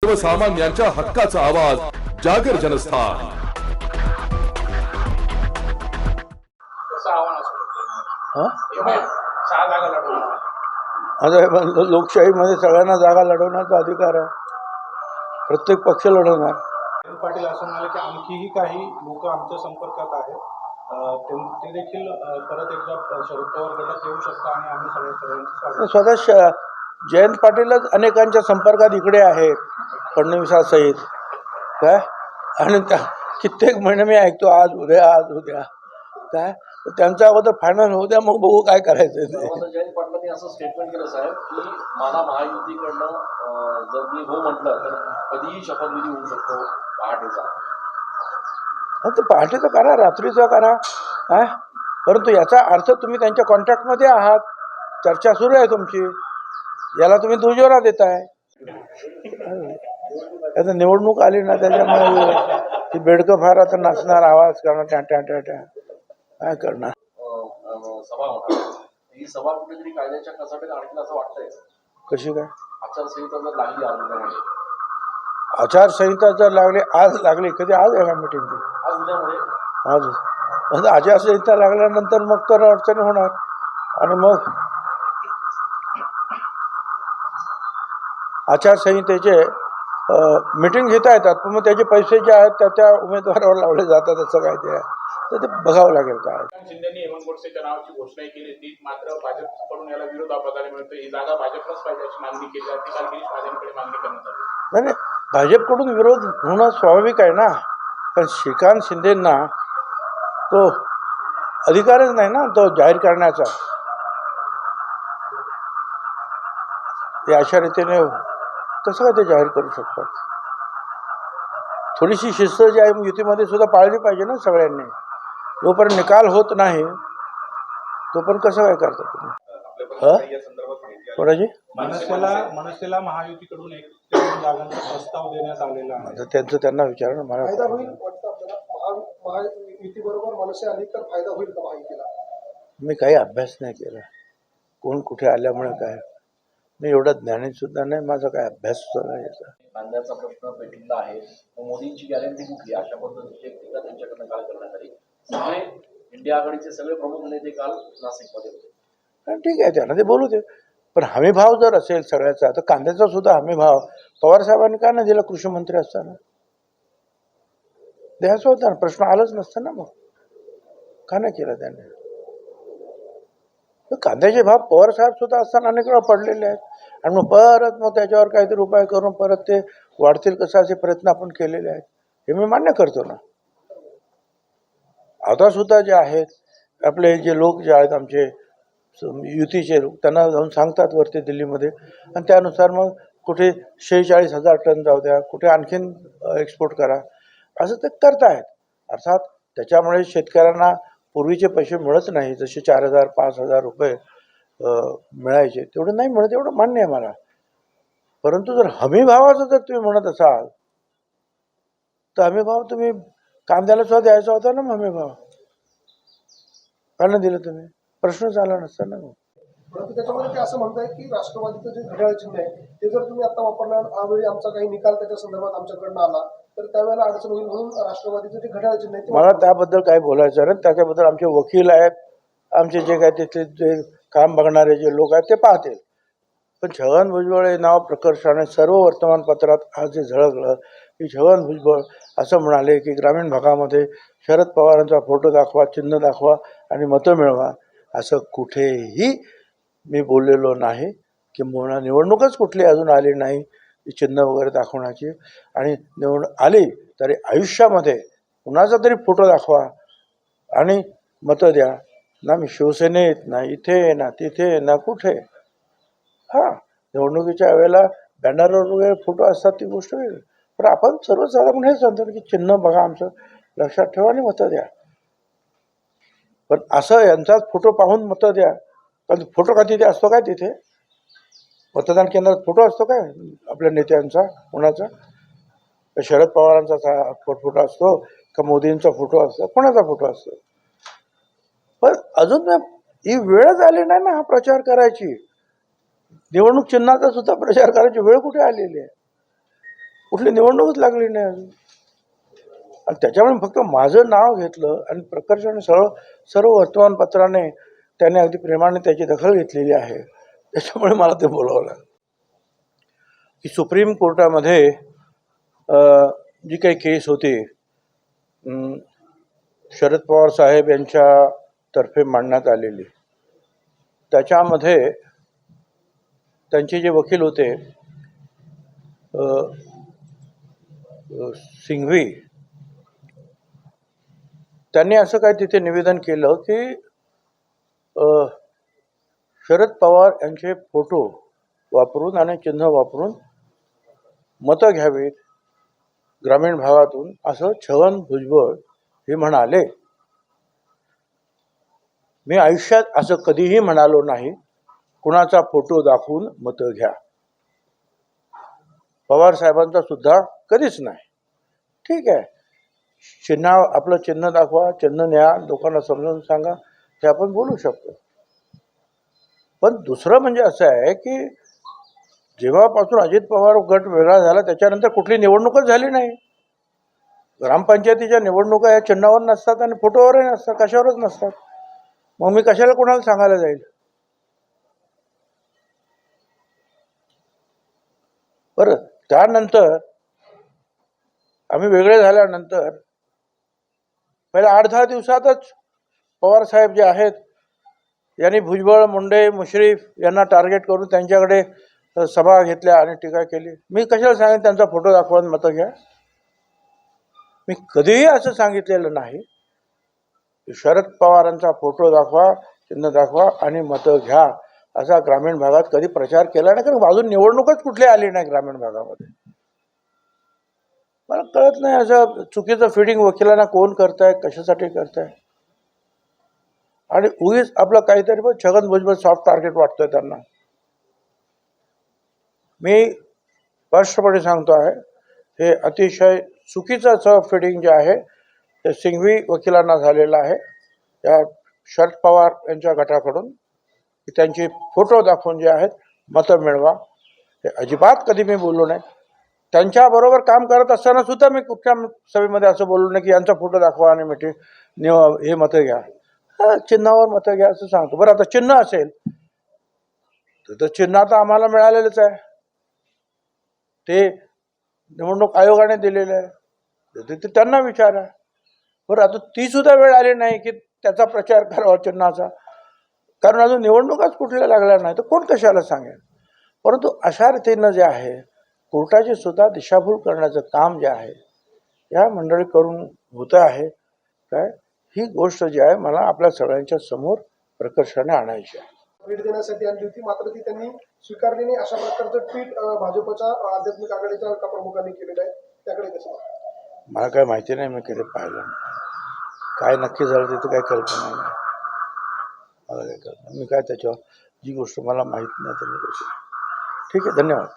सर्वसामान्यांच्या हक्काचा आवाज जागर जनस्थान। आता लोकशाहीमध्ये सगळ्यांना जागा लढवण्याचा अधिकार आहे, प्रत्येक पक्ष लढवणार। पाटील असं म्हणाले की आणखीही काही लोक आमच्या संपर्कात आहेत, ते देखील परत एकदा शरद पवार गटात येऊ शकतात आणि आम्ही सगळ्यांचं स्वतः जयंत पाटीलच अनेकांच्या संपर्कात इकडे आहेत, फडणवीसासहित काय, आणि कित्येक महिने मी ऐकतो आज उद्या काय, त्यांचा अगोदर फायनल होऊ द्या, मग बघू काय करायचं ते। जयंत पाटलांनी असं स्टेटमेंट केलं साहेब की मला महायुतीकडनं जर मी हो म्हटलं तर कधीही शपथविधी होऊ शकतो पहाटेचा। तर पहाटेचं करा, रात्रीचं करा, काय, परंतु याचा अर्थ तुम्ही त्यांच्या कॉन्टॅक्टमध्ये आहात, चर्चा सुरू आहे तुमची, याला तुम्ही दुजोरा देताय। आता निवडणूक आली ना, त्याच्यामुळे ती बेडकं फार आता नाचणार, आवाज करणार, ट्या ट्या ट्या ट्या, काय करणार। सभा होणार, ही सभा कुठेतरी कायद्याच्या कसाट्यात आणखी असं वाटतंय। कशी काय आचारसंहिता जर लागली आज आचारसंहिता जर लागली, आज लागली, कधी आज आहे का मीटिंग ती? आज उद्यामुळे आज म्हणजे आचारसंहिता लागल्यानंतर मग तर अडचणी होणार, आणि मग आचारसंहितेचे मीटिंग घेता येतात, पण मग त्याचे पैसे जे आहेत त्या उमेदवारावर लावले जातात, असं काय ते आहे, तर ते बघावं लागेल काय। शिंदेनी हेमंत गोडसेच्या नावाची घोषणा केली ती, मात्र भाजपकडून याला विरोध बघायला मिळतो। ही जागा भाजपलाच पाहिजे अशी मागणी केली जाते, काल गिरीश महाजनकडे मागणी करण्यात आली। नाही, भाजपकडून विरोध होणं स्वाभाविक आहे ना, कारण श्रीकांत शिंदेंना तो अधिकारच नाही ना तो जाहीर करण्याचा। ते अशा रीतीने कसं काय ते जाहीर करू शकतात? थोडीशी शिस्त जी आहे युतीमध्ये सुद्धा पाळली पाहिजे ना सगळ्यांनी। जोपर्यंत निकाल होत नाही तोपर्यंत कसं काय करता तुम्ही? कोणाची मनसेला महायुतीकडून एक जागांचा प्रस्ताव देण्यात आलेला आहे, आता त्यांचं त्यांना विचारणं मला फायदा होईल महायुतीबरोबर मनसे आली तर फायदा होईल का महायुतीला? मी काही अभ्यास नाही केला, कोण कुठे आल्यामुळे काय, मी एवढा ज्ञानी सुद्धा नाही, माझा काय अभ्यास सुद्धा नाही याचा। कांद्याचा प्रश्न पेटलेला आहे, मोदींची गॅरंटी कुठली अशा पद्धतीची एक टीका त्यांच्याकडनं काल करण्यात आली। सगळे इंडिया आघाडीचे सगळे प्रमुख नेते काल नाशिकमध्ये होते। ठीक आहे, त्यांना ते बोलू दे, पण हमी भाव जर असेल सगळ्याचा, तर कांद्याचा सुद्धा हमी भाव पवार साहेबांनी का नाही दिला? कृषी मंत्री असताना द्यायचा होता ना, प्रश्न आलाच नसता ना, मग का नाही केला त्याने? कांद्याचे भाव पवार साहेब सुद्धा असताना अनेक वेळा पडलेले आहेत, आणि मग परत मग त्याच्यावर काहीतरी उपाय करून परत ते वाढतील कसं असे प्रयत्न आपण केलेले आहेत, हे मी मान्य करतो ना। आता सुद्धा जे आहेत आपले जे लोक जे आहेत आमचे युतीचे लोक, त्यांना जाऊन सांगतात वरती दिल्लीमध्ये, आणि त्यानुसार मग कुठे 46,000 टन जाऊ द्या, कुठे आणखीन एक्सपोर्ट करा, असं ते करतायत। अर्थात त्याच्यामुळे शेतकऱ्यांना पूर्वीचे पैसे मिळत नाही, जसे 4,000 5,000 रुपये मिळायचे तेवढं नाही मिळत, एवढं मान्य आहे मला। परंतु जर हमी भावाचं जर तुम्ही म्हणत असाल तर हमी भाव तुम्ही कांद्याला सुद्धा द्यायचा होता ना, हमी भाव का नाही दिलं तुम्ही? प्रश्नच आला नसता ना। परंतु त्याच्यामध्ये ते असं म्हणताय की राष्ट्रवादीचं जे घड्याळ चिन्ह आहे ते जर तुम्ही आता वापरणार, यावेळी आमचा काही निकाल त्याच्या संदर्भात आमच्याकडनं आला तर त्यावेळेला अडचण होईल, म्हणून राष्ट्रवादीचं जे घड्याळ चिन्ह आहे मला त्याबद्दल काही बोलायचं नाही, त्याच्याबद्दल आमचे वकील आहेत, आमचे जे काय तिथले जे काम बघणारे जे लोक आहेत ते पाहतील। पण छगन भुजबळ हे नाव प्रकर्षाने सर्व वर्तमानपत्रात आज जे झळकलं की छगन भुजबळ असं म्हणाले की ग्रामीण भागामध्ये शरद पवारांचा फोटो दाखवा, चिन्ह दाखवा आणि मतं मिळवा, असं कुठेही मी बोललेलो नाही। किंबहुना निवडणूकच कुठली अजून आली नाही चिन्ह वगैरे दाखवण्याची, आणि निवडणूक आली तरी आयुष्यामध्ये कुणाचा तरी फोटो दाखवा आणि मतं द्या ना। मी शिवसेनेत ना इथे ना तिथे ना कुठे, हां निवडणुकीच्या वेळेला बॅनरवर वगैरे फोटो असतात ती गोष्ट वेगळी, पण आपण सर्वसाधारण हे सांगतो की चिन्ह बघा आमचं, लक्षात ठेवा आणि मतं द्या। पण असं यांचाच फोटो पाहून मतं द्या, पण फोटो का तिथे असतो काय? तिथे मतदान केंद्रात फोटो असतो काय आपल्या नेत्यांचा? कोणाचा? शरद पवारांचा फोटो असतो का मोदींचा फोटो असतो? कोणाचा फोटो असतो? पण अजून ही वेळच आली नाही ना हा प्रचार करायची, निवडणूक चिन्हाचा सुद्धा प्रचार करायची वेळ कुठे आलेली आहे? कुठली निवडणूकच लागली नाही अजून. आणि त्याच्यामुळे फक्त माझं नाव घेतलं आणि प्रकर्षाने सर्व वर्तमानपत्राने त्याने अगदी प्रेमाने त्याची दखल घेतलेली आहे. त्याच्यामुळे मला ते बोलावलं की सुप्रीम कोर्टामध्ये जी काही केस होती शरद पवार साहेब यांच्यातर्फे मांडण्यात आलेली, त्याच्यामध्ये त्यांचे जे वकील होते सिंघवी, त्यांनी असं काय तिथे निवेदन केलं की शरद पवार यांचे फोटो वापरून आणि चिन्ह वापरून मतं घ्यावीत ग्रामीण भागातून, असं छगन भुजबळ हे म्हणाले. मी आयुष्यात असं कधीही म्हणालो नाही, कुणाचा फोटो दाखवून मतं घ्या. पवार साहेबांचा सुद्धा कधीच नाही. ठीक आहे, चिन्ह, आपलं चिन्ह दाखवा, चिन्ह न्या, लोकांना समजावून सांगा, हे आपण बोलू शकतो. पण दुसरं म्हणजे असं आहे की जेव्हापासून अजित पवार गट वेगळा झाला त्याच्यानंतर कुठली निवडणूकच झाली नाही. ग्रामपंचायतीच्या निवडणुका या चिन्हावर नसतात आणि फोटोवरही नसतात, कशावरच नसतात. मग मी कशाला कोणाला सांगायला जाईल. बरं, त्यानंतर आम्ही वेगळे झाल्यानंतर पहिल्या 8-10 दिवसातच पवार साहेब जे आहेत यांनी भुजबळ, मुंडे, मुश्रीफ यांना टार्गेट करून त्यांच्याकडे सभा घेतल्या आणि टीका केली. मी कशाला सांगेन त्यांचा फोटो दाखवा आणि मतं घ्या. मी कधीही असं सांगितलेलं नाही. शरद पवारांचा फोटो दाखवा, चिन्ह दाखवा आणि मतं घ्या असा ग्रामीण भागात कधी प्रचार केला नाही. कारण अजून निवडणूकच कुठली आली नाही ग्रामीण भागामध्ये. मला कळत नाही असं चुकीचं फिडिंग वकिलांना कोण करताय, कशासाठी करताय. आणि उगीच आपलं काहीतरी पण छगन भुजबळ सॉफ्ट टार्गेट वाटतोय त्यांना. मी स्पष्टपणे सांगतो आहे, हे अतिशय चुकीचं असं फिडिंग जे आहे ते सिंघवी वकिलांना झालेलं आहे या शरद पवार यांच्या गटाकडून. त्यांचे फोटो दाखवून जे आहेत मतं मिळवा, हे अजिबात कधी मी बोललो नाही. त्यांच्याबरोबर काम करत असताना सुद्धा मी कुठल्या सभेमध्ये असं बोललो नाही की यांचा फोटो दाखवा आणि हे मतं घ्या, चिन्हावर मतं घ्या असं सांगतो. बरं, आता चिन्ह असेल तर चिन्ह आता आम्हाला मिळालेलंच आहे, ते निवडणूक आयोगाने दिलेलं आहे, ते त्यांना विचारा. बरं, आता ती सुद्धा वेळ आली नाही की त्याचा प्रचार करावा चिन्हाचा, कारण अजून निवडणुकाच कुठल्या लागल्या नाही, तर कोण कशाला सांगेल. परंतु अशा रीतीनं जे आहे कोर्टाची सुद्धा दिशाभूल करण्याचं काम जे आहे या मंडळी करून होतं आहे. काय ही गोष्ट जी आहे मला आपल्या सगळ्यांच्या समोर प्रकर्षाने आणायची आहे. भेट देण्यासाठी आणली होती, मात्र ती त्यांनी स्वीकारली नाही. अशा प्रकारचं ट्विट भाजपच्या आध्यात्मिक आघाडीच्या एका प्रमुखांनी केलेलं आहे, त्याकडे कसं? मला काय माहिती नाही, मी कधी पाहिलं काय नक्की झालं तिथं काही कल्पना नाही मला. काय कल्पना, मी काय त्याच्यावर जी गोष्ट मला माहीत नाही तर मी ठीक आहे. धन्यवाद.